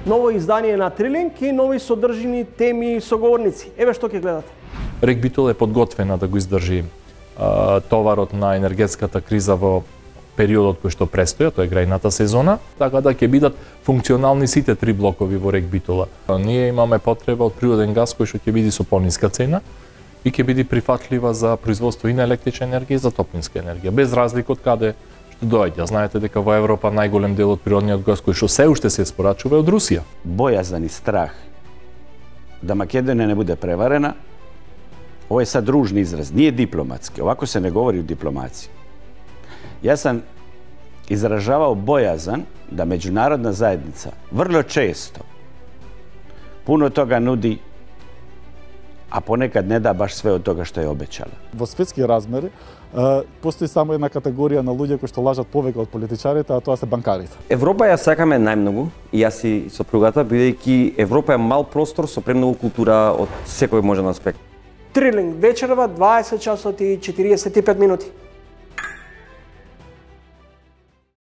ново издание на Трилинг и нови содржини теми и соговорници. Еве што ќе гледате. Регбитол е подготвена да го издржи товарот на енергетската криза во периодот кој што престоја, тоа е грајната сезона, така да ќе бидат функционални сите три блокови во Регбитола. Ние имаме потреба од природен газ кој што ќе биде со пониска цена и ќе биде прифатлива за производство и на електрична енергија и за топлинска енергија, без разлика од каде што доаѓа. Знаете дека во Европа најголем дел од природниот газ кој што се уште се испорачува е од Русија. Бојазан и страх да Македонија не биде преварена, ово е сад ружни израз, nije дипломатски, овако се не говори у дипломацији. Јас сам изражавао бојазан да меđunarodna заедница vrlo često puno toga nudi, a ponekad ne da baš sve od toga što je obećala. Во светски размери постои само една категорија на луѓе кои што лажат повеќе од политичарите, а тоа се банкарите. Европа ја сакаме најмногу и јас и сопругата, бидејќи Европа е мал простор со премногу култура од секој можен аспект. Трилинг вечерва 20 часот и 45 минути.